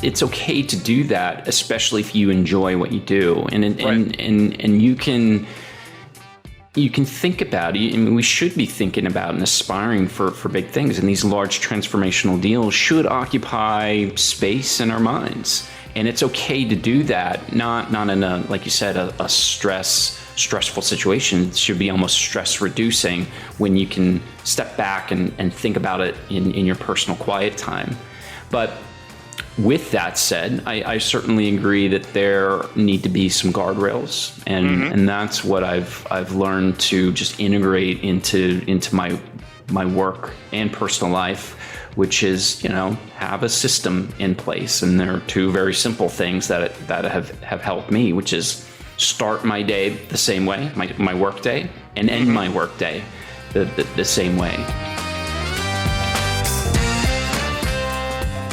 it's okay to do that, especially if you enjoy what you do, and you can think about it. I mean, we should be thinking about and aspiring for big things, and these large transformational deals should occupy space in our minds. And it's okay to do that, not in a, like you said, a stressful situation. It should be almost stress reducing when you can step back and think about it in your personal quiet time. But with that said, I certainly agree that there need to be some guardrails, and that's what I've learned to just integrate into my work and personal life, which is, have a system in place. And there are two very simple things that have helped me, which is start my day the same way, my work day, and end my work day the same way.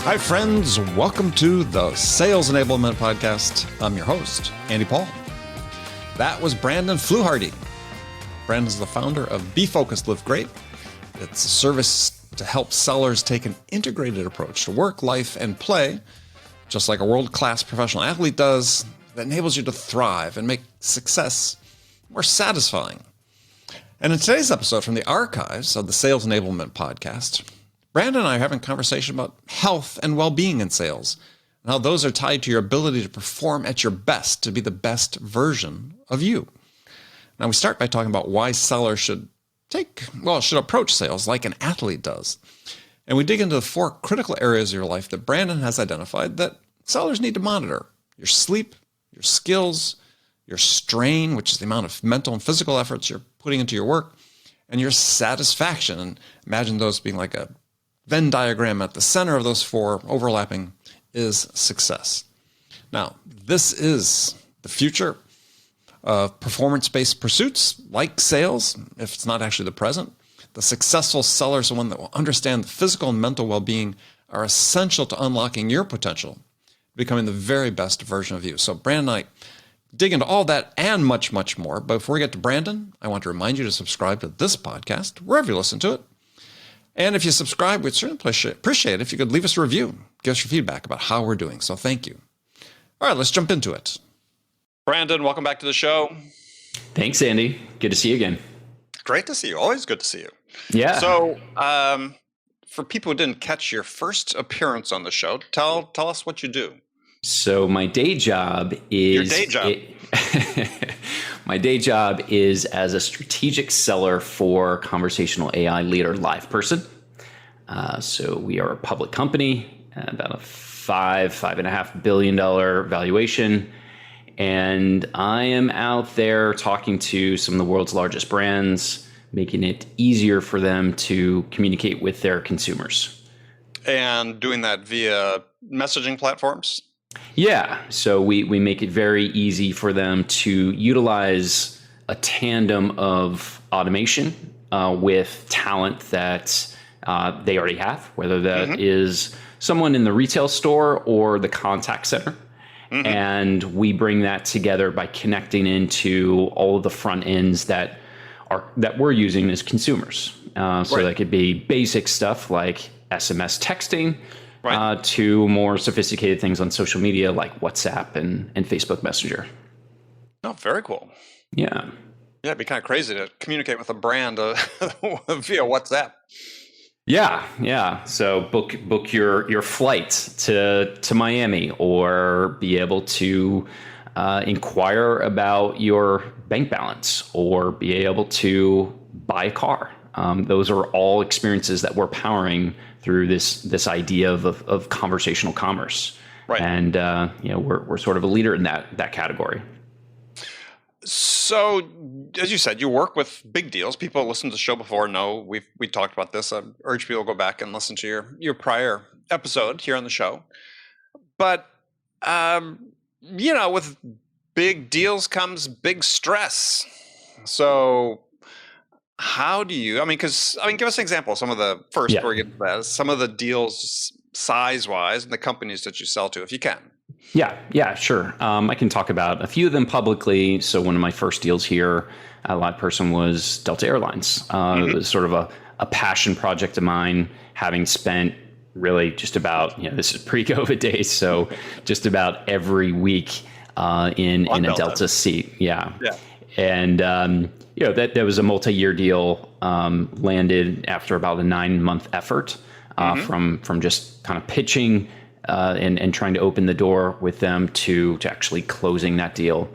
Hi, friends. Welcome to the Sales Enablement Podcast. I'm your host, Andy Paul. That was Brandon Fluharty. Brandon's the founder of Be Focused, Live Great. It's a service to help sellers take an integrated approach to work, life, and play, just like a world-class professional athlete does, that enables you to thrive and make success more satisfying. And in today's episode from the archives of the Sales Enablement Podcast, Brandon and I are having a conversation about health and well-being in sales, and how those are tied to your ability to perform at your best, to be the best version of you. Now, we start by talking about why sellers should approach sales like an athlete does. And we dig into the 4 critical areas of your life that Brandon has identified that sellers need to monitor: your sleep, your skills, your strain, which is the amount of mental and physical efforts you're putting into your work, and your satisfaction. And imagine those being like a Venn diagram. At the center of those 4 overlapping is success. Now, this is the future of performance-based pursuits like sales, if it's not actually the present. The successful seller is the one that will understand the physical and mental well-being are essential to unlocking your potential, becoming the very best version of you. So Brandon and I dig into all that and much, much more. But before we get to Brandon, I want to remind you to subscribe to this podcast, wherever you listen to it. And if you subscribe, we'd certainly appreciate it if you could leave us a review, give us your feedback about how we're doing. So thank you. All right, let's jump into it. Brandon, welcome back to the show. Thanks, Andy. Good to see you again. Great to see you. Always good to see you. Yeah. So for people who didn't catch your first appearance on the show, tell us what you do. So my day job is... Your day job. My day job is as a strategic seller for conversational AI leader LivePerson. So we are a public company, about a $5.5 billion valuation. And I am out there talking to some of the world's largest brands, making it easier for them to communicate with their consumers. And doing that via messaging platforms? Yeah. So we make it very easy for them to utilize a tandem of automation with talent that they already have, whether that is someone in the retail store or the contact center. And we bring that together by connecting into all of the front ends that we're using as consumers. So that could be basic stuff like SMS texting, to more sophisticated things on social media like WhatsApp and Facebook Messenger. Oh, very cool. Yeah. Yeah, it'd be kind of crazy to communicate with a brand via WhatsApp. Yeah. So book your flight to Miami, or be able to inquire about your bank balance, or be able to buy a car. Those are all experiences that we're powering through this idea of conversational commerce. Right. And we're sort of a leader in that category. So, as you said, you work with big deals. People who listened to the show before know we talked about this. I urge people to go back and listen to your prior episode here on the show. But with big deals comes big stress. So, how do you? Give us an example. Some of the first, before we get to that, some of the deals size-wise and the companies that you sell to, if you can. Yeah, sure. I can talk about a few of them publicly. So one of my first deals here at LivePerson was Delta Airlines. It was sort of a passion project of mine, having spent really just about, this is pre-COVID days, so just about every week in a Delta seat. Yeah. And, that was a multi-year deal, landed after about a 9-month effort from just kind of pitching and trying to open the door with them to actually closing that deal.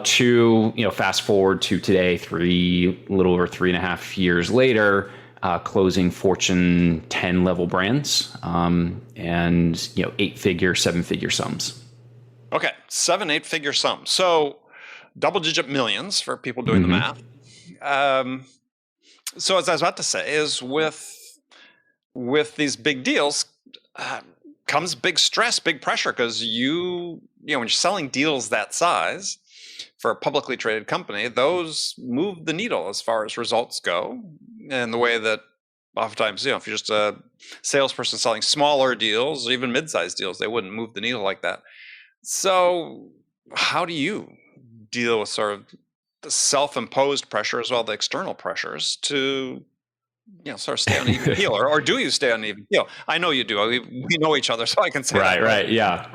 To fast forward to today, a little over 3.5 years later, closing Fortune 10 level brands, and 8-figure, 7-figure sums. Okay, 7-8-figure sums. So double-digit millions for people doing the math. So as I was about to say, is with these big deals comes big stress, big pressure, because when you're selling deals that size for a publicly traded company, those move the needle as far as results go. And the way that oftentimes, if you're just a salesperson selling smaller deals, even mid-sized deals, they wouldn't move the needle like that. So how do you deal with sort of the self-imposed pressure as well as the external pressures to sort of stay on an even keel, or do you stay on an even keel? I know you do. We know each other, so I can say that. Right. Yeah.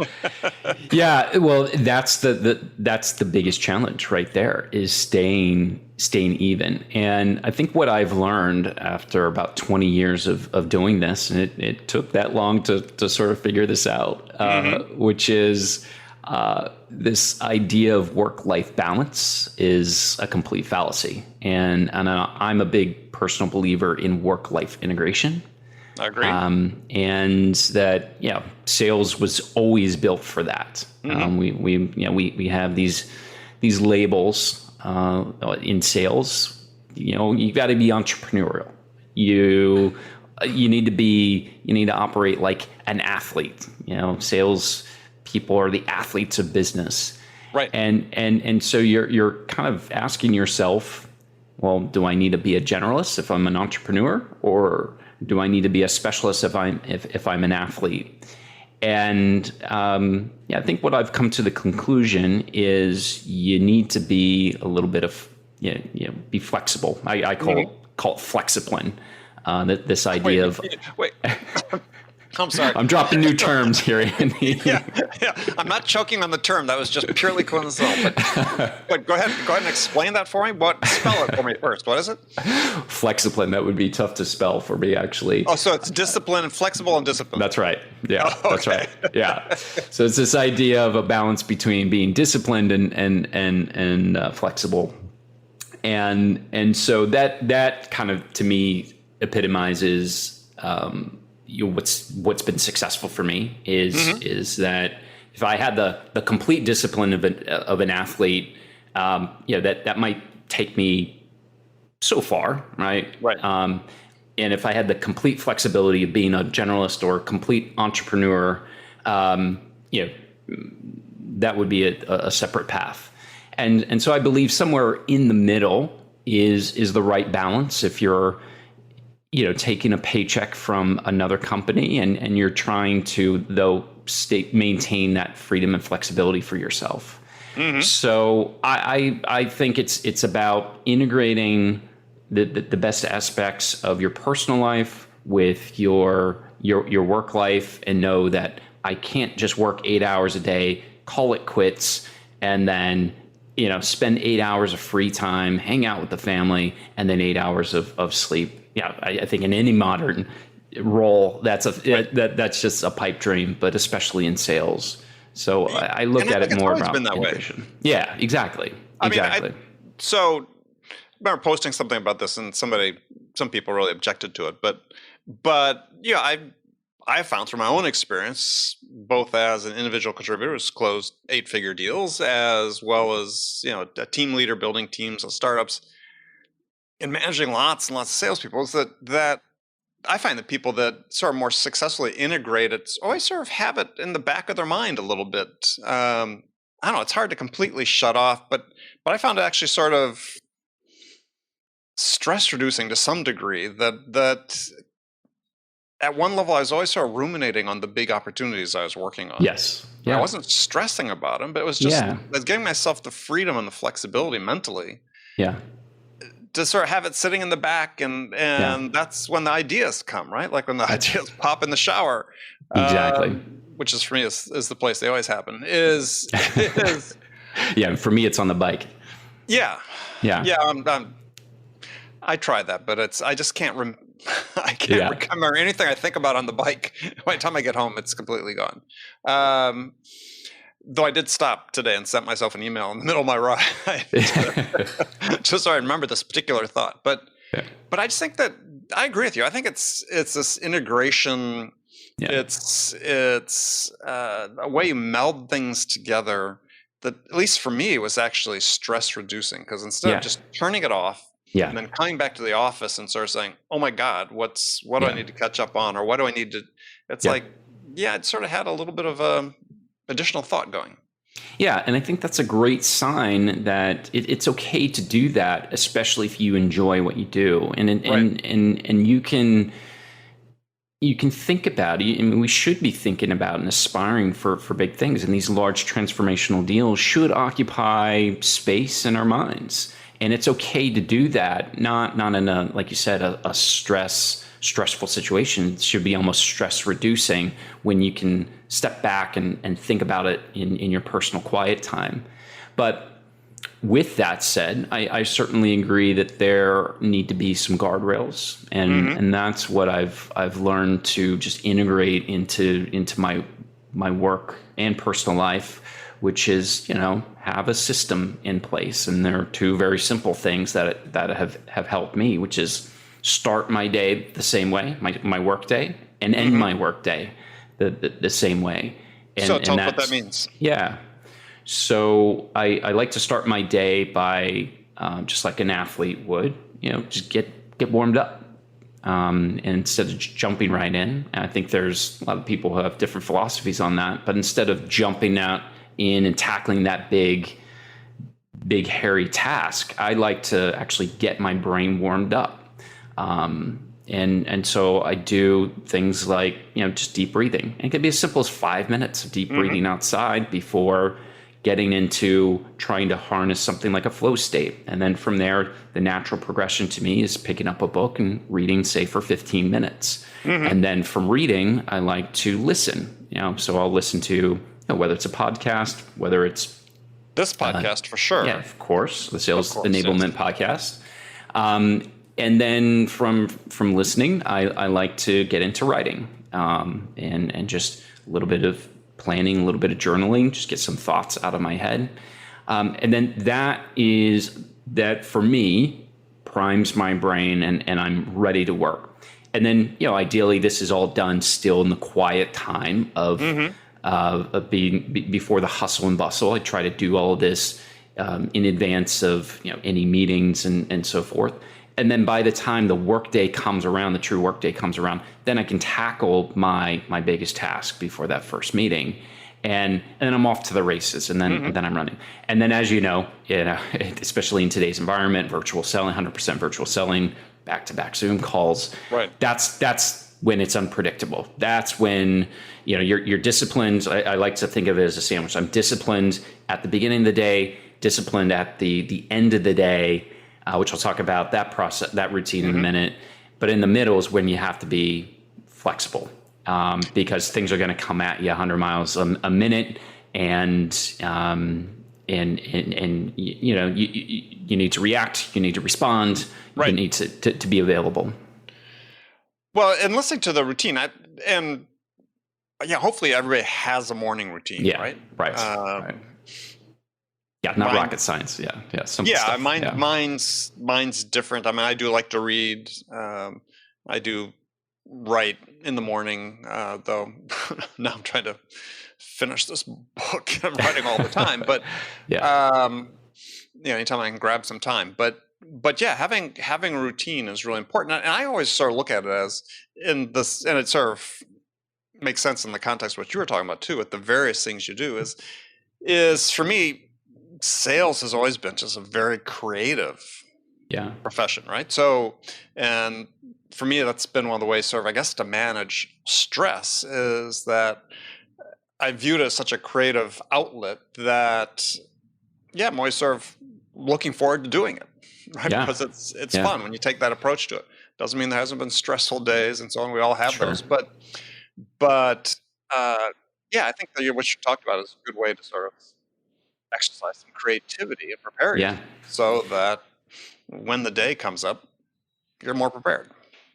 Yeah. Well, that's the biggest challenge right there, is staying even. And I think what I've learned after about 20 years of doing this, and it took that long to sort of figure this out, which is this idea of work-life balance is a complete fallacy. And I'm a big personal believer in work-life integration. I agree. And that, sales was always built for that. We have these labels in sales. You got to be entrepreneurial. You need to operate like an athlete. Sales people are the athletes of business. Right. And so you're kind of asking yourself, well, do I need to be a generalist if I'm an entrepreneur, or do I need to be a specialist if I'm an athlete? And I think what I've come to the conclusion is you need to be a little bit of be flexible. I call it Flexipline. This idea of wait. I'm sorry. I'm dropping new terms here, Andy. Yeah. I'm not choking on the term. That was just purely coincidental. But go ahead and explain that for me. Spell it for me first. What is it? Flexipline. That would be tough to spell for me, actually. Oh, so it's discipline and flexible and discipline. That's right. Yeah, okay. That's right. Yeah. So it's this idea of a balance between being disciplined and flexible, and so that kind of, to me, epitomizes. What's been successful for me is that if I had the complete discipline of an athlete, that might take me so far, right? Right. And if I had the complete flexibility of being a generalist or complete entrepreneur, that would be a separate path. And so I believe somewhere in the middle is the right balance. If you're taking a paycheck from another company and you're trying to, though, maintain that freedom and flexibility for yourself. So I think it's about integrating the best aspects of your personal life with your work life, and know that I can't just work 8 hours a day, call it quits, and then spend 8 hours of free time, hang out with the family, and then 8 hours of sleep. Yeah, I think in any modern role, that's just a pipe dream, but especially in sales. So I look at it more about integration. Yeah, exactly. So I remember posting something about this, and some people really objected to it, but I found through my own experience, both as an individual contributor who's closed 8-figure deals, as well as a team leader building teams of startups, and managing lots and lots of salespeople, is that I find that people that sort of more successfully integrate it always sort of have it in the back of their mind a little bit. I don't know, it's hard to completely shut off, but I found it actually sort of stress reducing to some degree, that at one level I was always sort of ruminating on the big opportunities I was working on. Yes. Yeah. I wasn't stressing about them, but it was just I was giving myself the freedom and the flexibility mentally to sort of have it sitting in the back, and that's when the ideas come, right? Like when the ideas pop in the shower. Exactly. Which is for me is the place they always happen. Is Yeah, for me it's on the bike. Yeah. Yeah. I tried that, but I just can't I can't remember anything I think about on the bike. By the time I get home, it's completely gone. Though I did stop today and sent myself an email in the middle of my ride, just so I remember this particular thought. But I just think that I agree with you. I think it's this integration. Yeah. It's a way you meld things together that, at least for me, was actually stress reducing, because instead of just turning it off and then coming back to the office and sort of saying, oh my God, what do I need to catch up on, or what do I need to, it's like, it sort of had a little bit of additional thought going. Yeah, and I think that's a great sign that it's okay to do that, especially if you enjoy what you do, and you can think about it. I mean, we should be thinking about and aspiring for big things, and these large transformational deals should occupy space in our minds, and it's okay to do that. Not in a, like you said, a stressful situation. It should be almost stress reducing when you can step back and think about it in your personal quiet time. But with that said, I certainly agree that there need to be some guardrails, and that's what I've learned to just integrate into my work and personal life, which is, have a system in place. And there are two very simple things that have helped me, which is start my day the same way, my work day, and end my work day the same way. And, so tell us what that means. Yeah. So I like to start my day by just like an athlete would, just get warmed up, and instead of jumping right in. And I think there's a lot of people who have different philosophies on that, but instead of jumping out in and tackling that big hairy task, I like to actually get my brain warmed up. And so I do things like, just deep breathing. And it can be as simple as 5 minutes of deep breathing outside before getting into trying to harness something like a flow state. And then from there, the natural progression to me is picking up a book and reading, say, for 15 minutes. And then from reading, I like to listen, so I'll listen to, whether it's a podcast, whether it's this podcast for sure. Yeah, of course, the Sales Enablement Podcast. And then from listening, I like to get into writing, and just a little bit of planning, a little bit of journaling, just get some thoughts out of my head. And then that for me primes my brain, and I'm ready to work. And then, ideally this is all done still in the quiet time of being before the hustle and bustle. I try to do all of this in advance of, any meetings and so forth. And then by the time the workday comes around, the true workday comes around, then I can tackle my biggest task before that first meeting, and then I'm off to the races, and then I'm running. And then, as you know, especially in today's environment, virtual selling, 100% virtual selling, back-to-back Zoom calls. Right. That's when it's unpredictable. That's when you're disciplined. I like to think of it as a sandwich. I'm disciplined at the beginning of the day, disciplined at the end of the day. Which I'll talk about that process, that routine in a minute. But in the middle is when you have to be flexible, because things are going to come at you 100 miles a minute, and you need to react, you need to respond, you need to be available. Well, and listening to the routine, hopefully everybody has a morning routine, right? Right. Yeah, not rocket science. Yeah. Stuff. Mine's different. I mean, I do like to read. I do write in the morning, though. Now I'm trying to finish this book. I'm writing all the time, but anytime I can grab some time. But having a routine is really important. And I always sort of look at it as and it sort of makes sense in the context of what you were talking about too, with the various things you do. Is for me, sales has always been just a very creative profession, right? So, and for me, that's been one of the ways sort of, I guess, to manage stress, is that I view it as such a creative outlet that, I'm always sort of looking forward to doing it. right? Yeah. Because it's Yeah. fun when you take that approach to it. Doesn't mean there hasn't been stressful days and so on. We all have Sure. those, but yeah, I think that what you talked about is a good way to sort of exercise some creativity and prepare Yeah. yourself so that when the day comes up, you're more prepared.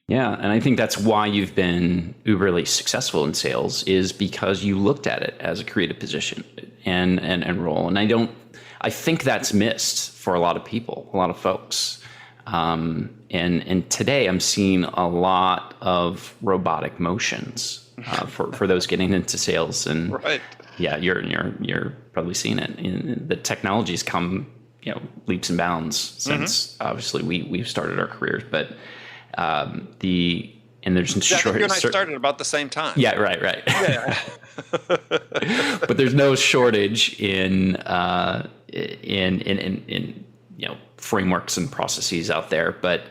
Yeah, and I think that's why you've been uberly successful in sales, is because you looked at it as a creative position and role. And I think that's missed for a lot of people, a lot of folks. And today I'm seeing a lot of robotic motions for those getting into sales. And Right. yeah, you're probably seeing it. The technology's come, leaps and bounds since obviously we've started our careers, but. There's I think you and I started about the same time. Yeah, right. Yeah. But there's no shortage in frameworks and processes out there. But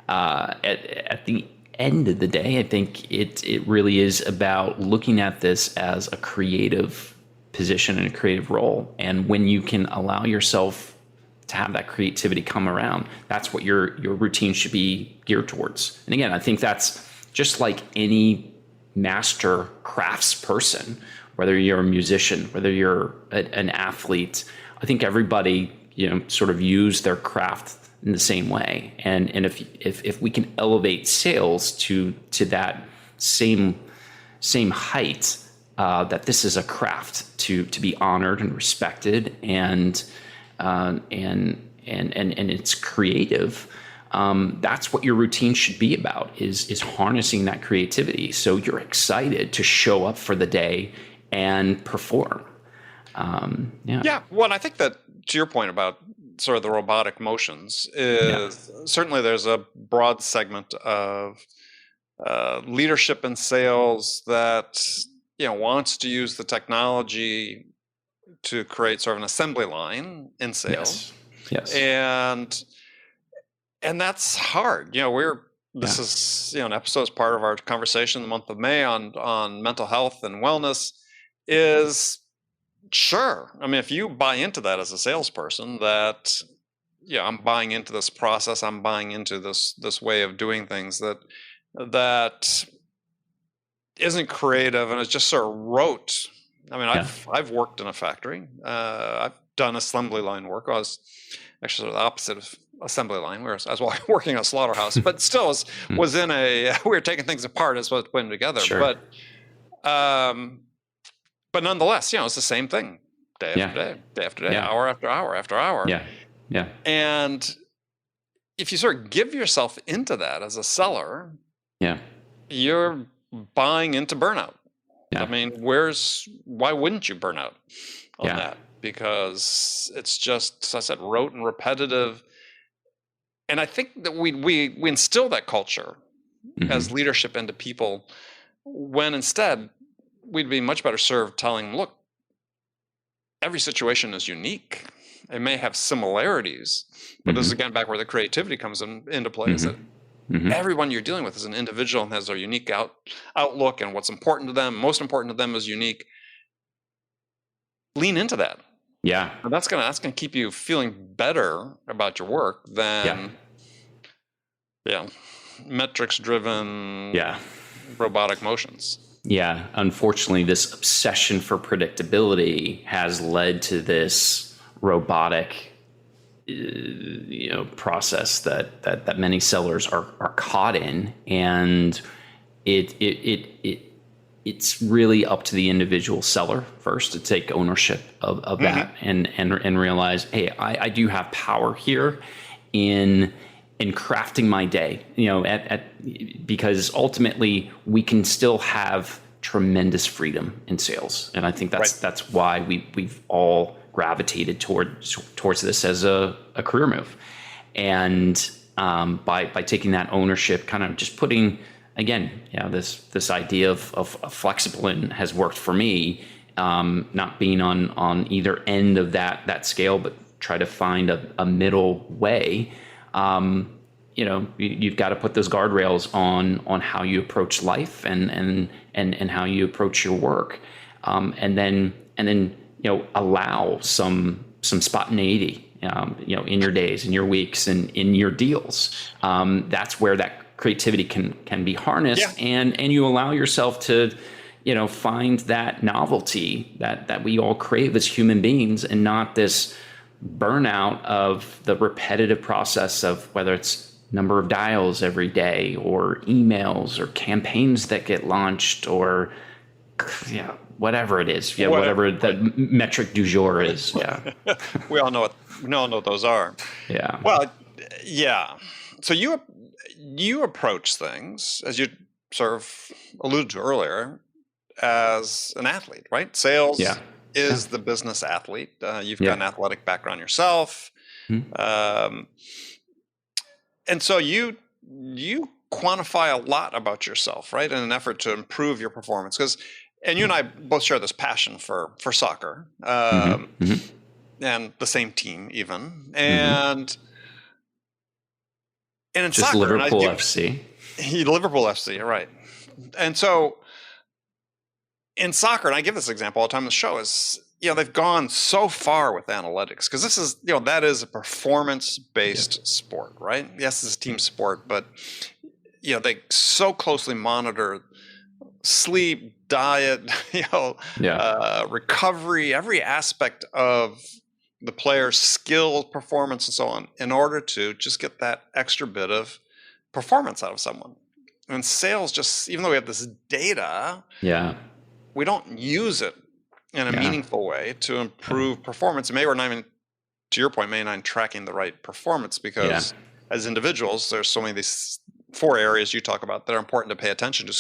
at the end of the day, I think it really is about looking at this as a creative position and a creative role. And when you can allow yourself to have that creativity come around, that's what your routine should be geared towards. And again, I think that's just like any master crafts person, whether you're a musician, whether you're an athlete. I think everybody, sort of use their craft in the same way. And if we can elevate sales to that same height, that this is a craft to be honored and respected, and it's creative. That's what your routine should be about, is harnessing that creativity. So you're excited to show up for the day and perform. Yeah. Well, I think that to your point about sort of the robotic motions is certainly there's a broad segment of leadership in sales that, wants to use the technology to create sort of an assembly line in sales. Yes. And that's hard. This is, an episode as part of our conversation in the month of May on mental health and wellness is sure. I mean, if you buy into that as a salesperson, that, I'm buying into this process, I'm buying into this way of doing things that isn't creative and it's just sort of rote. I mean, I've worked in a factory. I've done assembly line work. I was actually sort of the opposite of assembly line, whereas I was working in a slaughterhouse, but still was in we were taking things apart as well as putting them together. Sure. But nonetheless, it's the same thing day after day, hour after hour after hour. Yeah. And if you sort of give yourself into that as a seller, you're buying into burnout. Yeah. I mean, why wouldn't you burn out on that? Because it's just, as I said, rote and repetitive. And I think that we instill that culture as leadership into people, when instead we'd be much better served telling them, look, every situation is unique. It may have similarities, but this is again back where the creativity comes into play. Is that everyone you're dealing with is an individual and has their unique outlook, and what's important to them, most important to them, is unique. Lean into that. Yeah. And that's gonna keep you feeling better about your work than metrics driven robotic motions. Yeah. Unfortunately, this obsession for predictability has led to this robotic process that many sellers are caught in, and it's really up to the individual seller first to take ownership of that and realize, hey, I do have power here in crafting my day, because ultimately we can still have tremendous freedom in sales. And I think that's why we've all gravitated towards this as a career move. And by taking that ownership, kind of just putting, again, this idea of Flexipline has worked for me, not being on either end of that scale, but try to find a middle way. You've got to put those guardrails on how you approach life and how you approach your work, and then allow some spontaneity in your days, in your weeks, and in your deals. That's where that creativity can be harnessed, and you allow yourself to, find that novelty that we all crave as human beings, and not this burnout of the repetitive process of whether it's number of dials every day, or emails, or campaigns that get launched, or whatever it is, whatever the metric du jour is. we all know what those are. Well, so you approach things, as you sort of alluded to earlier, as an athlete, right? Sales is the business athlete. You've got an athletic background yourself. And so you quantify a lot about yourself, right, in an effort to improve your performance. And you and I both share this passion for soccer, and the same team even, and in just soccer, Liverpool FC. Liverpool FC, right? And so in soccer, and I give this example all the time on the show, is they've gone so far with analytics, because this is that is a performance-based sport, right? Yes, it's a team sport, but they so closely monitor sleep, diet, recovery, every aspect of the player's skill, performance, and so on, in order to just get that extra bit of performance out of someone. And sales, just even though we have this data, we don't use it in a meaningful way to improve performance. Maybe we're not even, to your point, maybe not tracking the right performance, because as individuals, there's so many of these 4 areas you talk about that are important to pay attention to.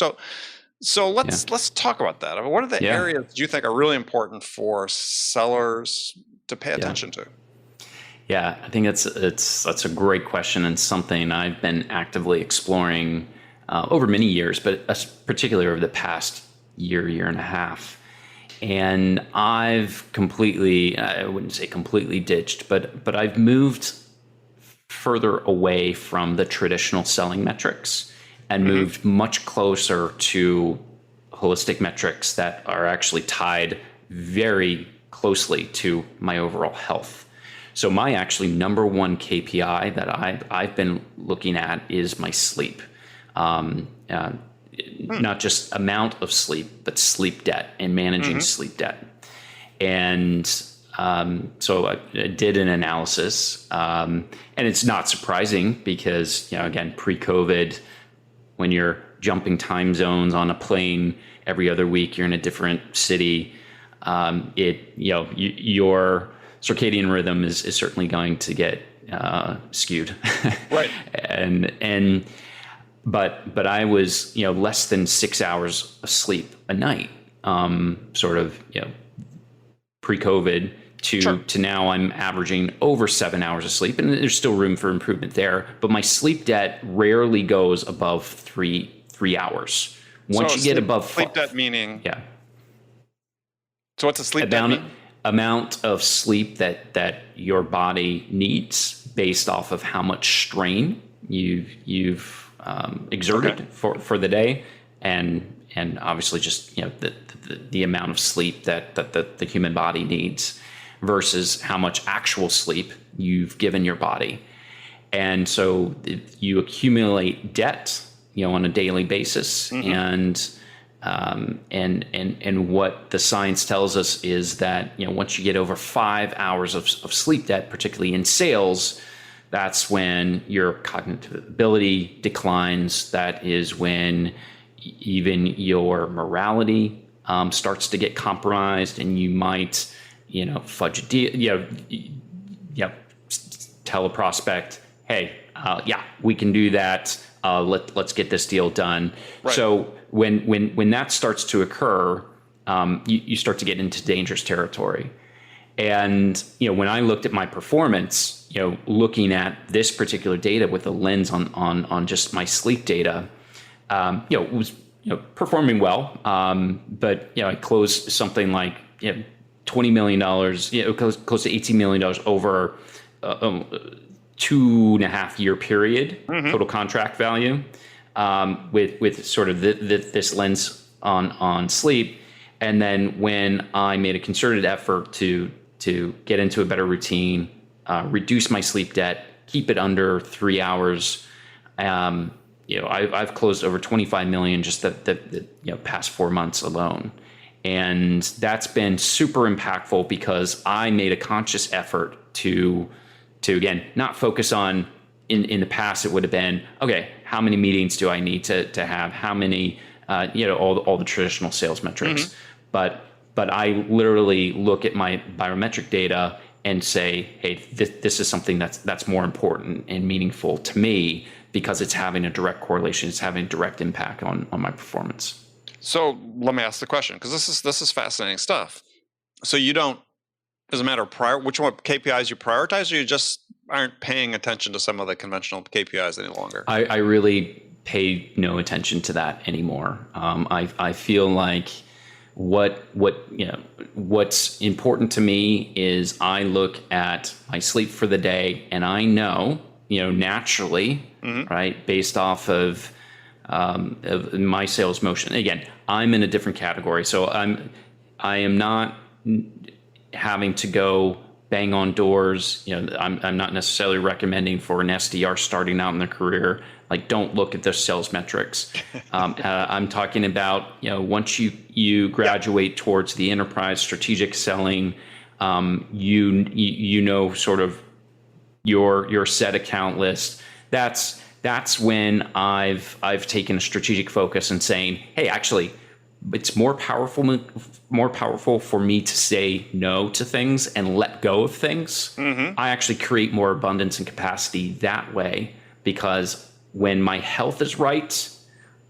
So let's talk about that. I mean, what are the areas you think are really important for sellers to pay attention to? Yeah, I think that's a great question, and something I've been actively exploring over many years, but particularly over the past year and a half. And I've completely, I wouldn't say completely ditched, but I've moved further away from the traditional selling metrics and moved much closer to holistic metrics that are actually tied very closely to my overall health. So my actually number one KPI that I've been looking at is my sleep. Not just amount of sleep, but sleep debt and managing sleep debt. And so I did an analysis, and it's not surprising because, again, pre-COVID, when you're jumping time zones on a plane every other week, you're in a different city, your circadian rhythm is certainly going to get skewed. Right. But I was, less than 6 hours of sleep a night, pre-COVID to now I'm averaging over 7 hours of sleep, and there's still room for improvement there. But my sleep debt rarely goes above three hours. Once you get above sleep debt, meaning So what's a sleep amount of sleep that your body needs based off of how much strain you've exerted for the day, and obviously just the amount of sleep that the human body needs versus how much actual sleep you've given your body. And so you accumulate debt on a daily basis, and what the science tells us is that once you get over 5 hours of sleep debt, particularly in sales, that's when your cognitive ability declines. That is when even your morality starts to get compromised, and you might, fudge a deal. Tell a prospect, "Hey, we can do that. Let's get this deal done." Right. So when that starts to occur, you start to get into dangerous territory. And when I looked at my performance, looking at this particular data with a lens on just my sleep data, it was performing well. But I closed something like $20 million, close to $18 million over 2.5 year period, total contract value, with sort of this lens on sleep. And then when I made a concerted effort to get into a better routine, reduce my sleep debt, keep it under 3 hours. I've closed over 25 million just the past 4 months alone. And that's been super impactful because I made a conscious effort to again, not focus on, in the past, it would have been, okay, how many meetings do I need to have? How many, all the traditional sales metrics. But I literally look at my biometric data and say, hey, this is something that's more important and meaningful to me because it's having a direct correlation. It's having a direct impact on my performance. So let me ask the question, because this is fascinating stuff. So you don't, as a matter of which one KPIs you prioritize, or you just aren't paying attention to some of the conventional KPIs any longer? I really pay no attention to that anymore. I feel like what's important to me is I look at my sleep for the day, and I know, naturally, right, based off of my sales motion. Again, I'm in a different category, so I am not having to go bang on doors. I'm not necessarily recommending for an SDR starting out in their career, like, don't look at their sales metrics. I'm talking about, once you graduate towards the enterprise strategic selling, sort of your set account list. That's when I've taken a strategic focus and saying, hey, actually, it's more powerful for me to say no to things and let go of things. I actually create more abundance and capacity that way, because when my health is right,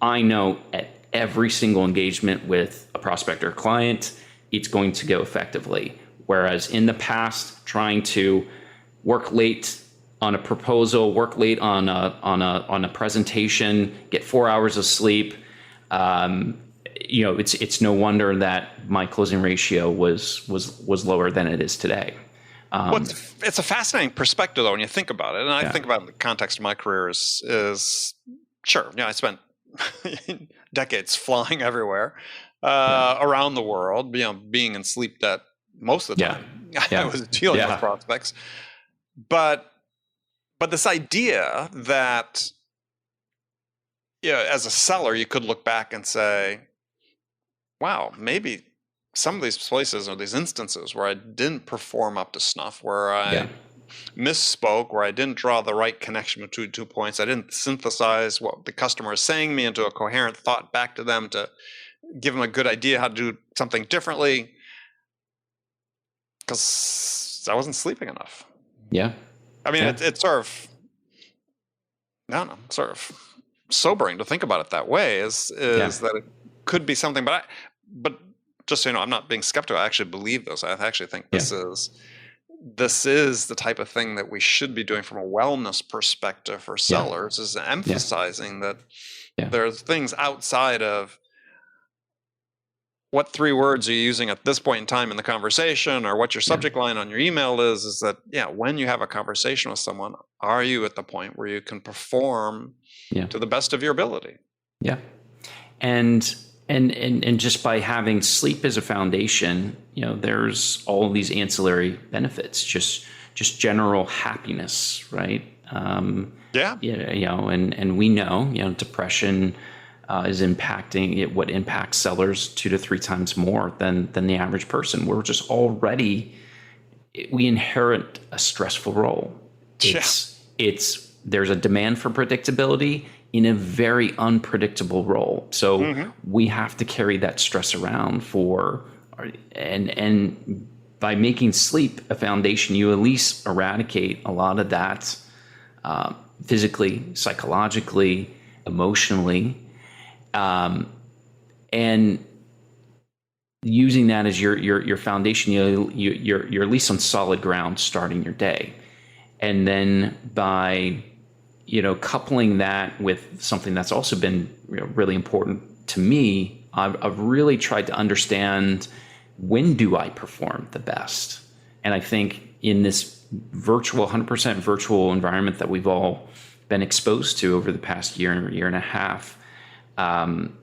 I know at every single engagement with a prospect or client, it's going to go effectively. Whereas in the past, trying to work late on a proposal, work late on a presentation, get 4 hours of sleep, it's no wonder that my closing ratio was lower than it is today. It's a fascinating perspective, though, when you think about it. And I think about it in the context of my career is sure, I spent decades flying everywhere around the world, being in sleep debt most of the time. I was dealing with prospects. But this idea that, as a seller, you could look back and say, wow, maybe some of these places or these instances where I didn't perform up to snuff, where I misspoke, where I didn't draw the right connection between 2 points, I didn't synthesize what the customer is saying me into a coherent thought back to them to give them a good idea how to do something differently, because I wasn't sleeping enough. Yeah. I mean, it's sort of, sort of sobering to think about it that way, is that it could be something, but just so you know, I'm not being skeptical. I actually believe this. I actually think this is the type of thing that we should be doing from a wellness perspective for sellers, is emphasizing that there's things outside of what 3 words are you using at this point in time in the conversation, or what your subject line on your email is that, when you have a conversation with someone, are you at the point where you can perform to the best of your ability? Yeah. And just by having sleep as a foundation, there's all these ancillary benefits, just general happiness, right? And we know, depression is impacting what impacts sellers 2 to 3 times more than the average person. We're just we inherit a stressful role. There's a demand for predictability in a very unpredictable role. So we have to carry that stress around and by making sleep a foundation, you at least eradicate a lot of that physically, psychologically, emotionally, and using that as your foundation, you're at least on solid ground starting your day. And then by coupling that with something that's also been really important to me, I've really tried to understand, when do I perform the best? And I think in this 100% virtual environment that we've all been exposed to over the past year and a half,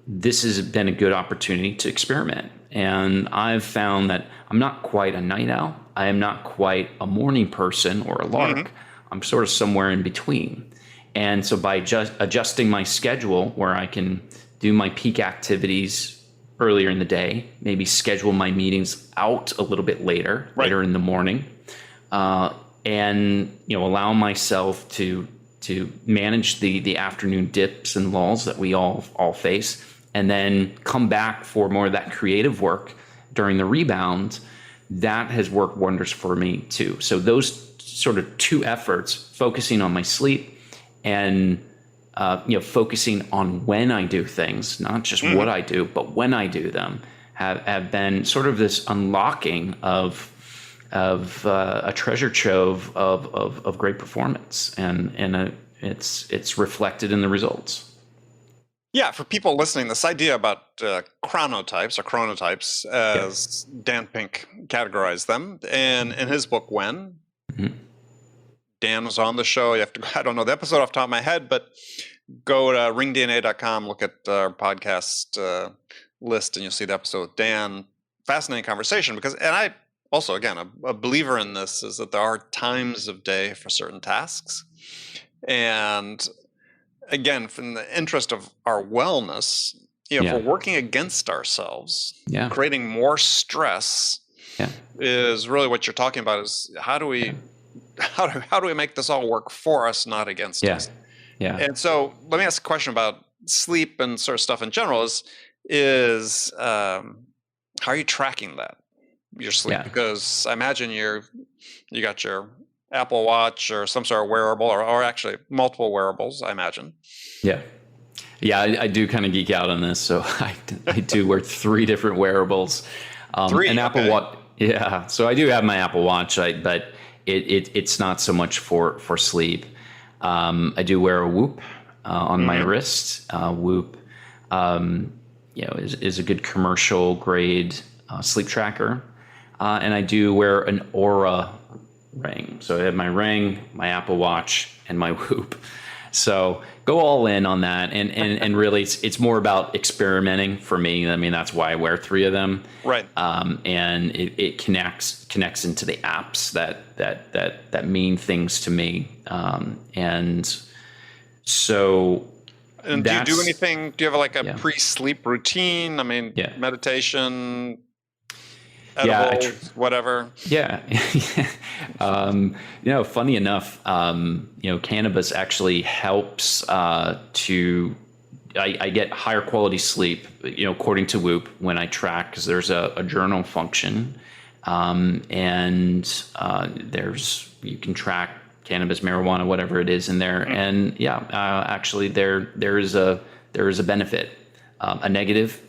this has been a good opportunity to experiment. And I've found that I'm not quite a night owl. I am not quite a morning person or a lark. I'm sort of somewhere in between. And so by just adjusting my schedule where I can do my peak activities earlier in the day, maybe schedule my meetings out a little bit later in the morning, and allow myself to manage the afternoon dips and lulls that we all face, and then come back for more of that creative work during the rebound. That has worked wonders for me too. So those sort of two efforts, focusing on my sleep and focusing on when I do things, not just what I do, but when I do them, have been sort of this unlocking of a treasure trove of great performance, and it's reflected in the results. Yeah, for people listening, this idea about chronotypes, as Dan Pink categorized them, and in his book, When, Dan was on the show. You have to, I don't know the episode off the top of my head, but go to ringdna.com, look at our podcast list, and you'll see the episode with Dan. Fascinating conversation because, and I also, again, a believer in this, is that there are times of day for certain tasks. And again, in the interest of our wellness, if we're working against ourselves, creating more stress is really what you're talking about. Is how do we make this all work for us, not against us? Yeah. And so let me ask a question about sleep and sort of stuff in general. Is how are you tracking that, your sleep? Because I imagine you got your Apple Watch or some sort of wearable, or actually multiple wearables, I imagine. Yeah, I do kind of geek out on this. So I do wear 3 different wearables. An Apple Watch. Yeah, so I do have my Apple Watch, but it's not so much for sleep. I do wear a Whoop on my wrist. Whoop, is a good commercial grade sleep tracker, and I do wear an Aura ring. So I have my ring, my Apple Watch, and my Whoop. So go all in on that, and really it's more about experimenting for me. I mean, that's why I wear 3 of them. Right. And it connects into the apps that mean things to me. And so. And do you do anything? Do you have like a pre-sleep routine? I mean, meditation, edibles, whatever. Yeah. Funny enough, cannabis actually helps I get higher quality sleep, according to Whoop, when I track, because there's a journal function, and you can track cannabis, marijuana, whatever it is in there, and actually there is a benefit, a negative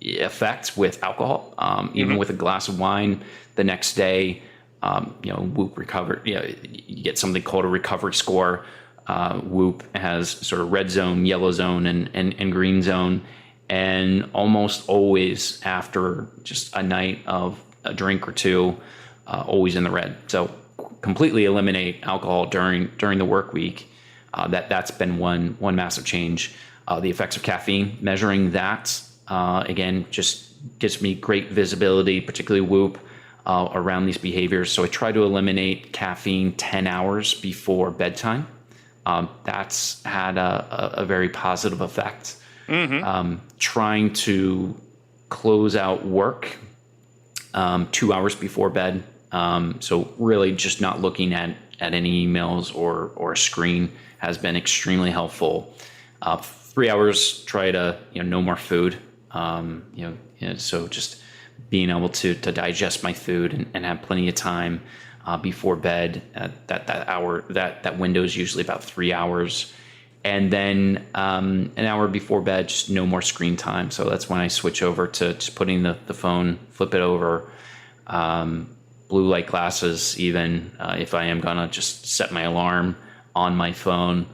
effects with alcohol, even with a glass of wine the next day. Whoop recovered. You get something called a recovery score. Whoop has sort of red zone, yellow zone, and green zone, and almost always after just a night of a drink or two, always in the red. So completely eliminate alcohol during the work week. That's been one massive change. The effects of caffeine, measuring that. Again, just gives me great visibility, particularly Whoop, around these behaviors. So I try to eliminate caffeine 10 hours before bedtime. That's had a very positive effect. Trying to close out work 2 hours before bed. So really just not looking at any emails or a screen has been extremely helpful. 3 hours, try to, no more food. So just being able to digest my food and have plenty of time before bed. That hour, that window is usually about 3 hours, and then an hour before bed, just no more screen time. So that's when I switch over to just putting the phone, flip it over. Blue light glasses, even if I am gonna just set my alarm on my phone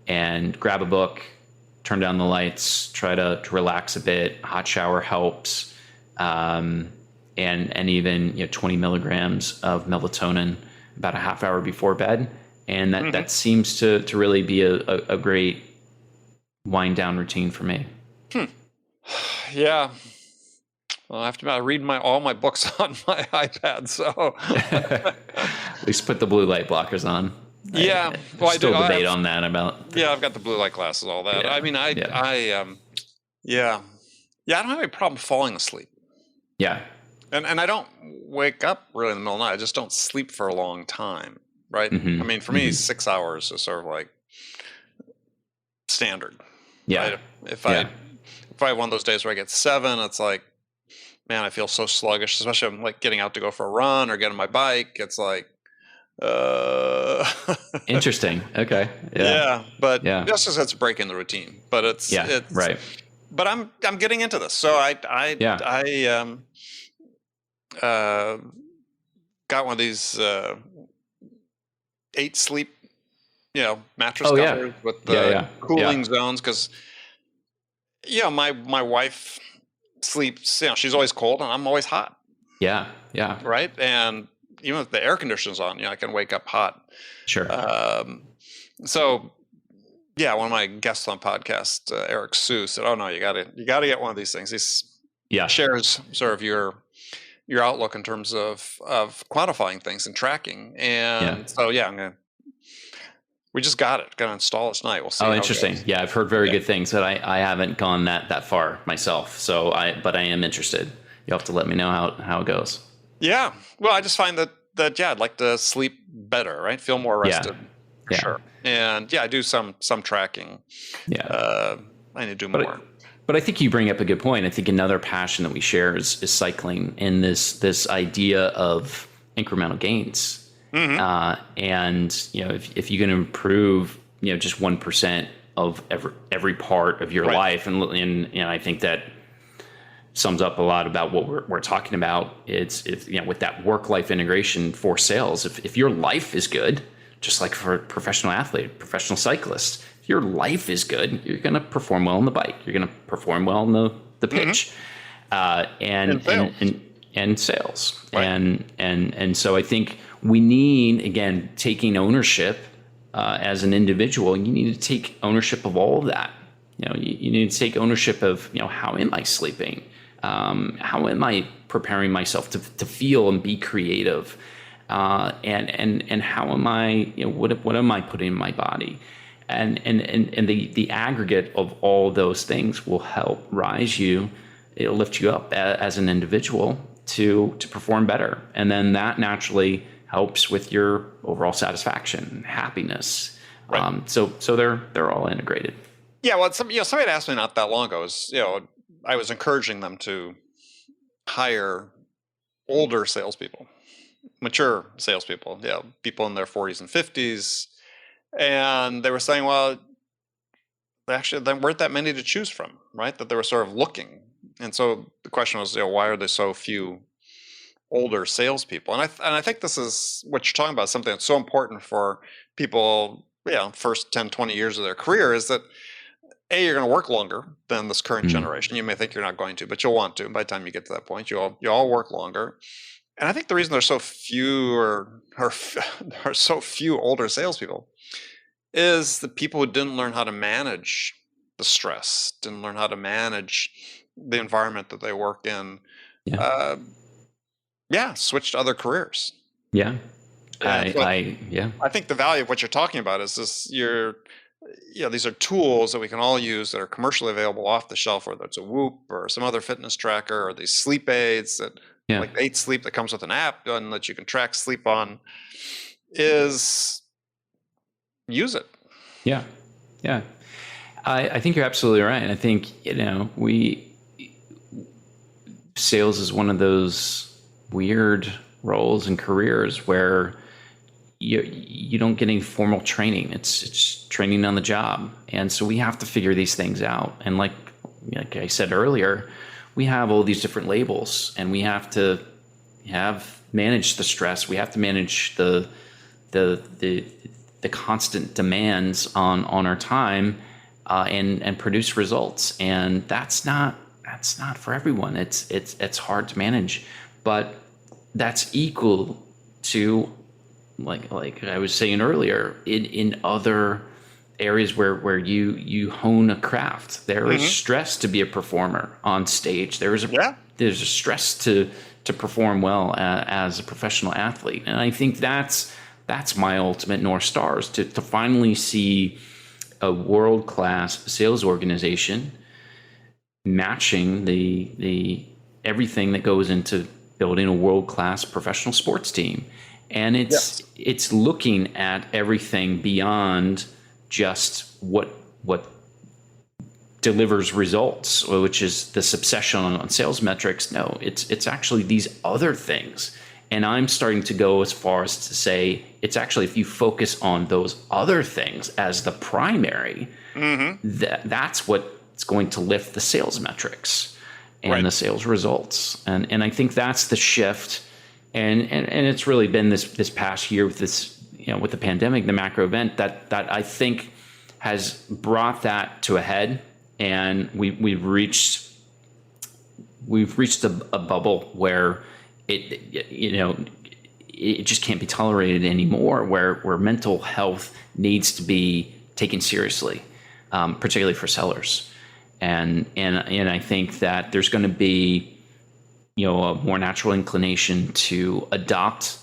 and grab a book, turn down the lights, try to relax a bit. Hot shower helps, and even 20 milligrams of melatonin about a half hour before bed, and that seems to really be a great wind down routine for me. Yeah. Well, I have to read all my books on my iPad. So At least put the blue light blockers on. yeah, well, I Still do. debate on that about. Yeah, I've got the blue light glasses, all that. Yeah, I mean, yeah. yeah, I don't have any problem falling asleep. Yeah. And I don't wake up really in the middle of the night. I just don't sleep for a long time, right? Mm-hmm. I mean, for me, 6 hours is sort of like standard. Yeah. Right? If I have one of those days where I get 7, it's like, man, I feel so sluggish, especially if I'm like getting out to go for a run or get on my bike. It's like, Interesting. Okay. yeah, but just as it's a break in the routine. But it's right. But I'm getting into this, so I got one of these 8 sleep, mattress covers with the cooling zones, because my wife sleeps. She's always cold and I'm always hot. Yeah. Right, and even if the air conditioner's on, I can wake up hot. Sure. So yeah, one of my guests on podcast, Eric Sue, said, "Oh no, you got to get one of these things." He shares sort of your outlook in terms of quantifying things and tracking, and so we just got to install it tonight. We'll see. Oh, interesting. Yeah, I've heard very good things, that I haven't gone that far myself. So but I am interested. You'll have to let me know how it goes. Yeah. Well, I just find that I'd like to sleep better, right? Feel more rested. For sure. And I do some tracking. Yeah. I need to do more. But I think you bring up a good point. I think another passion that we share is cycling, and this idea of incremental gains. Mm-hmm. And if you can improve just 1% of every part of your life, and I think that sums up a lot about what we're talking about. It's with that work-life integration for sales. If your life is good, just like for a professional athlete, professional cyclist, if your life is good, you're going to perform well on the bike. You're going to perform well in the pitch, and sales. Right. And so I think we need, again, taking ownership as an individual. You need to take ownership of all of that. You need to take ownership of how am I sleeping? How am I preparing myself to feel and be creative? And how am I, what am I putting in my body? And the aggregate of all those things will help it'll lift you up as an individual to perform better. And then that naturally helps with your overall satisfaction, happiness. Right. So they're all integrated. Yeah. Well, somebody asked me not that long ago, I was encouraging them to hire older salespeople, mature salespeople, people in their 40s and 50s. And they were saying, well, actually, there weren't that many to choose from, right? That they were sort of looking. And so the question was, why are there so few older salespeople? And I think this is what you're talking about, something that's so important for people, first 10, 20 years of their career, is that you're going to work longer than this current generation. You may think you're not going to, but you'll want to. By the time you get to that point, you all work longer. And I think the reason there's so few are so few older salespeople is the people who didn't learn how to manage the stress, didn't learn how to manage the environment that they work in. Switched to other careers. Yeah. I think the value of what you're talking about is this. These are tools that we can all use that are commercially available off the shelf, whether it's a Whoop or some other fitness tracker, or these sleep aids that like 8 Sleep that comes with an app and that you can track sleep on. Use it. Yeah. I think you're absolutely right. I think sales is one of those weird roles and careers where you don't get any formal training. It's training on the job. And so we have to figure these things out. And like I said earlier, we have all these different labels, and we have to manage the stress. We have to manage the constant demands on our time, and produce results. And that's not for everyone. It's hard to manage, but that's equal to, like I was saying earlier, in other areas where you hone a craft. There is stress to be a performer on stage. There's a stress to perform well as a professional athlete, and I think that's my ultimate North Star, is to finally see a world-class sales organization matching the everything that goes into building a world-class professional sports team. And it's looking at everything beyond just what delivers results, which is this obsession on sales metrics. No, it's actually these other things. And I'm starting to go as far as to say it's actually, if you focus on those other things as the primary, that's what's going to lift the sales metrics and the sales results. And I think that's the shift. And it's really been this past year with this, with the pandemic, the macro event that I think has brought that to a head. And we've reached a bubble where it just can't be tolerated anymore, where mental health needs to be taken seriously, particularly for sellers. And I think that there's going to be, a more natural inclination to adopt,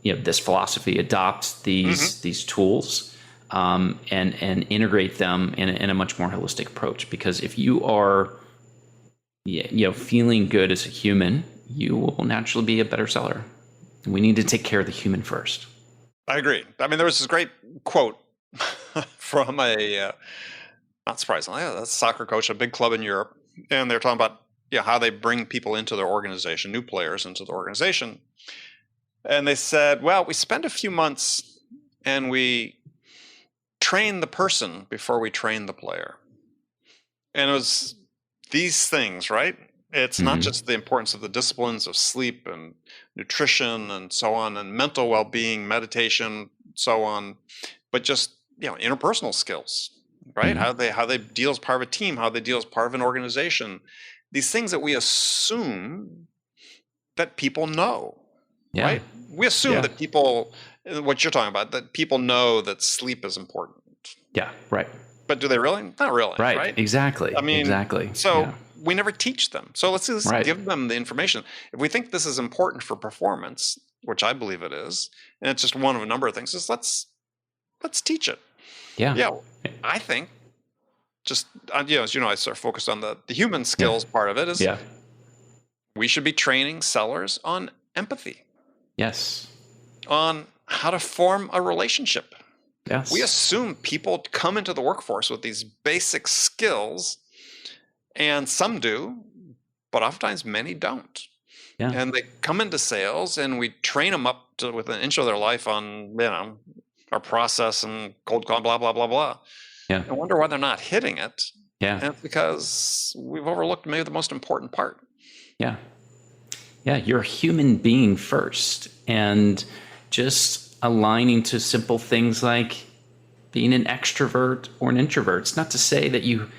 this philosophy, adopt these tools, and integrate them in a much more holistic approach. Because if you are, feeling good as a human, you will naturally be a better seller. We need to take care of the human first. I agree. I mean, there was this great quote from not surprisingly, a soccer coach, a big club in Europe, and they're talking about how they bring people into their organization, new players into the organization. And they said, well, we spend a few months and we train the person before we train the player. And it was these things, right? It's not just the importance of the disciplines of sleep and nutrition and so on, and mental well-being, meditation, so on, but just interpersonal skills, right? How they deal as part of a team, how they deal as part of an organization. These things that we assume that people know, right? We assume that people, what you're talking about, that people know that sleep is important. Yeah, right. But do they really? Not really, right? Exactly. I mean, exactly. So we never teach them. So let's give them the information. If we think this is important for performance, which I believe it is, and it's just one of a number of things, is let's teach it. Yeah. I think just, as you know, I sort of focused on the human skills part of it is we should be training sellers on empathy. Yes. On how to form a relationship. Yes. We assume people come into the workforce with these basic skills, and some do, but oftentimes many don't. Yeah. And they come into sales, and we train them up to with an inch of their life on, our process and cold call, blah, blah, blah, blah. Yeah. I wonder why they're not hitting it. Yeah. And it's because we've overlooked maybe the most important part. Yeah. Yeah. You're a human being first, and just aligning to simple things like being an extrovert or an introvert. It's not to say that you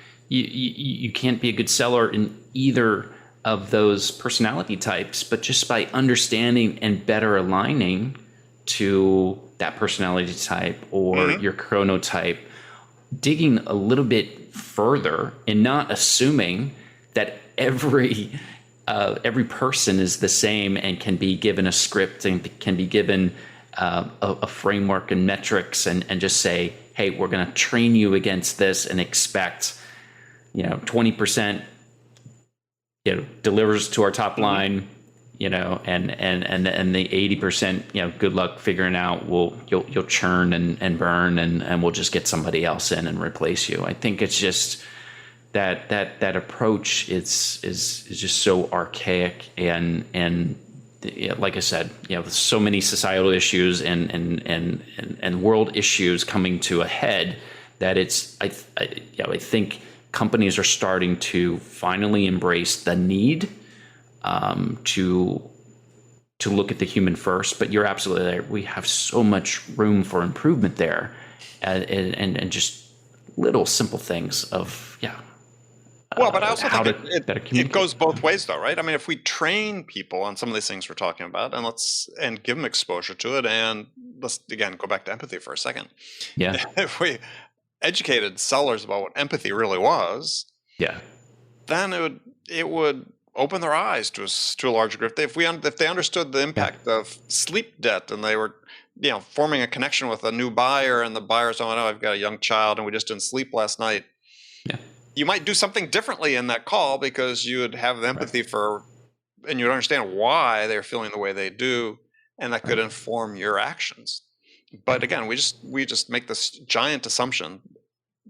can't be a good seller in either of those personality types, but just by understanding and better aligning to that personality type or your chronotype, digging a little bit further and not assuming that every person is the same and can be given a script and can be given a framework and metrics and just say, hey, we're going to train you against this and expect 20% delivers to our top line, and the 80%, good luck figuring out you'll churn and burn and we'll just get somebody else in and replace you. I think it's just that approach is just so archaic and like I said, so many societal issues and world issues coming to a head that I think companies are starting to finally embrace the need to look at the human first. But you're absolutely right. We have so much room for improvement there, and just little simple things of Well, but I also think it goes both ways, though, right? I mean, if we train people on some of these things we're talking about, and give them exposure to it, and let's again go back to empathy for a second. Yeah. educated sellers about what empathy really was, Yeah. then it would open their eyes to a larger group. If they understood the impact of sleep debt, and they were, forming a connection with a new buyer, and the buyer's saying, "Oh, I've got a young child, and we just didn't sleep last night." Yeah. You might do something differently in that call because you would have the empathy and you'd understand why they're feeling the way they do, and that could inform your actions. But again, we just make this giant assumption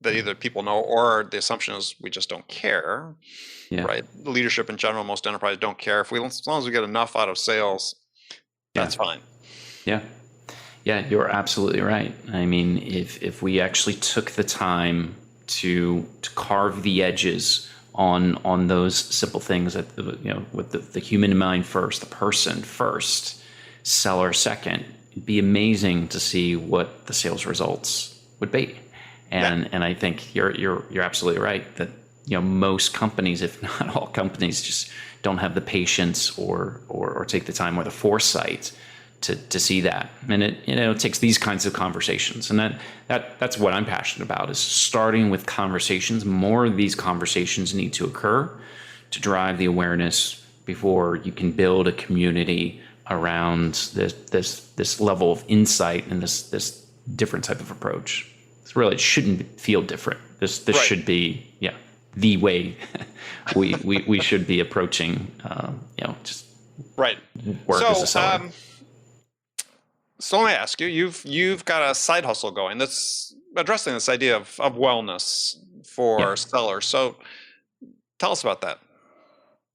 that either people know, or the assumption is we just don't care. Yeah. Right? Leadership in general, most enterprises don't care. As long as we get enough out of sales, that's fine. Yeah. Yeah, you're absolutely right. I mean, if we actually took the time to carve the edges on those simple things, that with the human in mind first, the person first, seller second, it'd be amazing to see what the sales results would be. And I think you're absolutely right that most companies, if not all companies, just don't have the patience or take the time or the foresight to see that. And it takes these kinds of conversations, and that's what I'm passionate about, is starting with conversations. More of these conversations need to occur to drive the awareness before you can build a community around this level of insight and this different type of approach. It shouldn't feel different. This should be the way we should be approaching just work as a seller. So let me ask you, you've got a side hustle going that's addressing this idea of wellness for sellers. So tell us about that.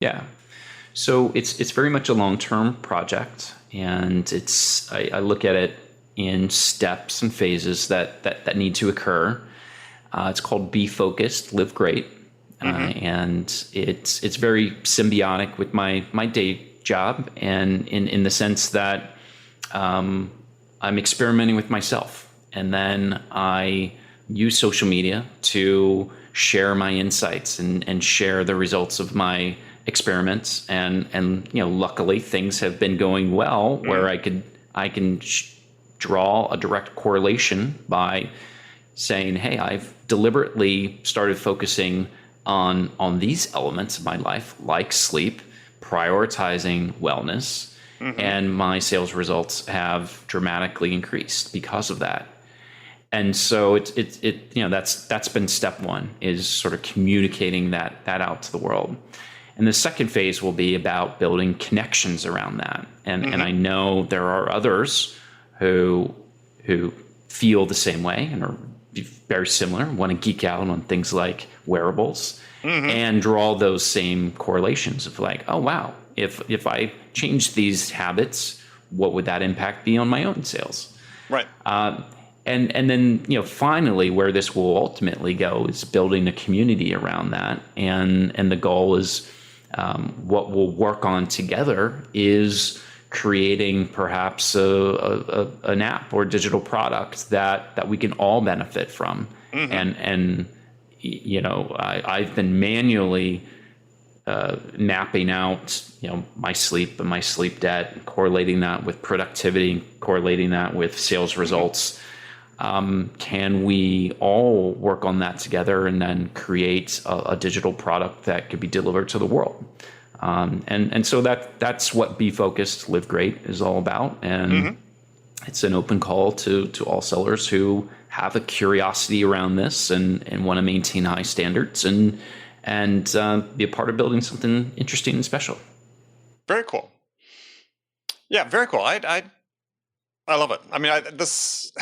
Yeah. So it's very much a long-term project, and I look at it in steps and phases that need to occur. It's called Be Focused, Live Great. And it's very symbiotic with my day job, and in the sense that I'm experimenting with myself, and then I use social media to share my insights and share the results of my experiments, and luckily things have been going well, where I can draw a direct correlation by saying, hey, I've deliberately started focusing on these elements of my life, like sleep, prioritizing wellness, and my sales results have dramatically increased because of that. And so that's been step one, is sort of communicating that out to the world. And the second phase will be about building connections around that. And I know there are others who feel the same way and are very similar, want to geek out on things like wearables, and draw those same correlations of like, oh wow, if I change these habits, what would that impact be on my own sales? Right. And then finally, where this will ultimately go is building a community around that. And the goal is, what we'll work on together is creating perhaps an app or digital product that we can all benefit from. And I've been manually mapping out my sleep and my sleep debt, and correlating that with productivity, and correlating that with sales results. Can we all work on that together and then create a digital product that could be delivered to the world? And so that's what Be Focused, Live Great is all about. And it's an open call to all sellers who have a curiosity around this and want to maintain high standards and be a part of building something interesting and special. Very cool. Yeah, very cool. I love it. I mean, this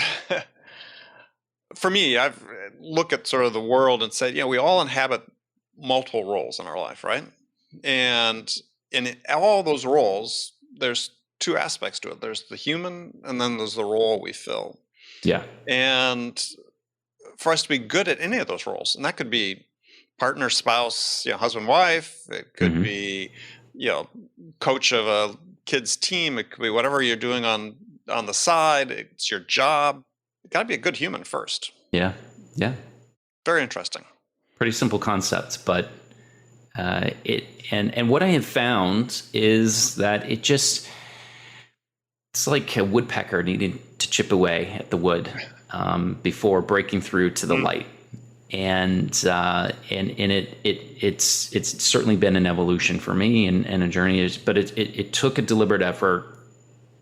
for me, I've looked at sort of the world and said, we all inhabit multiple roles in our life, right? And in all those roles, there's two aspects to it. There's the human, and then there's the role we fill. Yeah. And for us to be good at any of those roles, and that could be partner, spouse, husband, wife. It could be, coach of a kid's team. It could be whatever you're doing on the side. It's your job. You got to be a good human first. Yeah. Yeah. Very interesting. Pretty simple concept, but and what I have found is that it's like a woodpecker needing to chip away at the wood. before breaking through to the light. And it's certainly been an evolution for me and a journey. But it took a deliberate effort.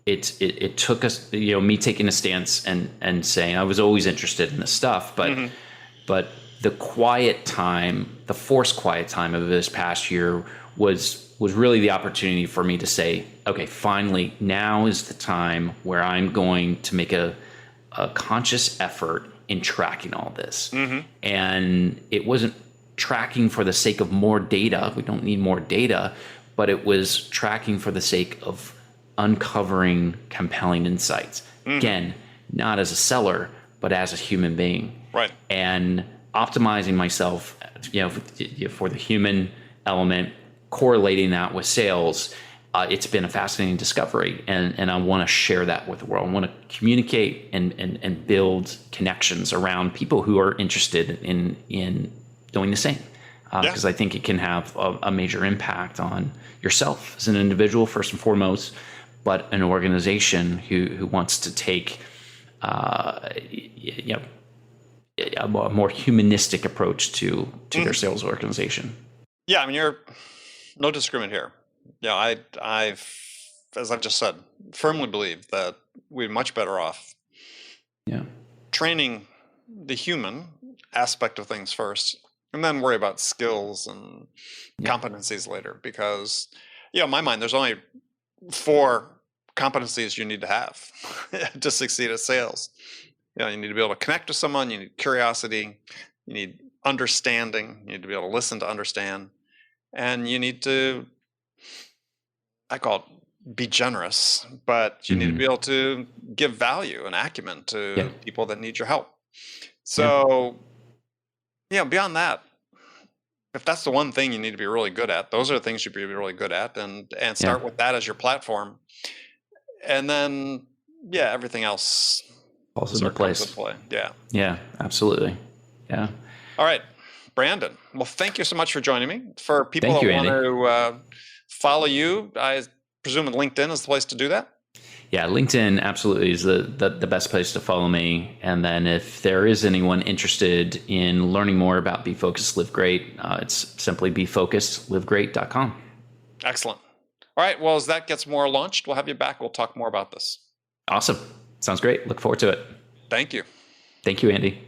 It took us, me taking a stance and saying I was always interested in this stuff, but the quiet time, the forced quiet time of this past year was really the opportunity for me to say, okay, finally, now is the time where I'm going to make a conscious effort in tracking all this. And it wasn't tracking for the sake of more data. We don't need more data, but it was tracking for the sake of uncovering compelling insights. Again, not as a seller, but as a human being. Right. And optimizing myself, for the human element, correlating that with sales. It's been a fascinating discovery, and I want to share that with the world. I want to communicate and build connections around people who are interested in doing the same, because I think it can have a major impact on yourself as an individual first and foremost, but an organization who wants to take a more humanistic approach to their sales organization. Yeah, I mean, you're no discriminant here. Yeah, I've, as I've just said, firmly believe that we're much better off training the human aspect of things first, and then worry about skills and competencies later. Because, in my mind, there's only 4 competencies you need to have to succeed at sales. You need to be able to connect with someone. You need curiosity. You need understanding. You need to be able to listen to understand, and you need to, I call it, be generous, but you need to be able to give value and acumen to people that need your help. So, beyond that, if that's the one thing you need to be really good at, those are the things you should be really good at, and start with that as your platform. And then, everything else falls into place. Play. Yeah. Yeah, absolutely. Yeah. All right, Brandon. Well, thank you so much for joining me. For people that want to follow you, I presume LinkedIn is the place to do that? Yeah, LinkedIn absolutely is the best place to follow me. And then if there is anyone interested in learning more about Be Focused, Live Great, it's simply befocusedlivegreat.com. Excellent. All right, well, as that gets more launched, we'll have you back. We'll talk more about this. Awesome. Sounds great. Look forward to it. Thank you. Thank you, Andy.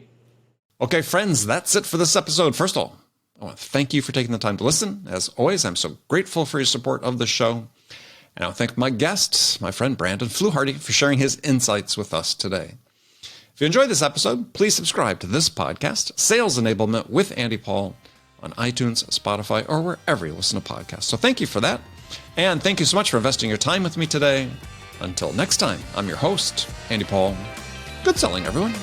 Okay, friends, that's it for this episode. First of all, I want to thank you for taking the time to listen. As always, I'm so grateful for your support of the show. And I want to thank my guest, my friend Brandon Fluharty, for sharing his insights with us today. If you enjoyed this episode, please subscribe to this podcast, Sales Enablement with Andy Paul, on iTunes, Spotify, or wherever you listen to podcasts. So thank you for that. And thank you so much for investing your time with me today. Until next time, I'm your host, Andy Paul. Good selling, everyone.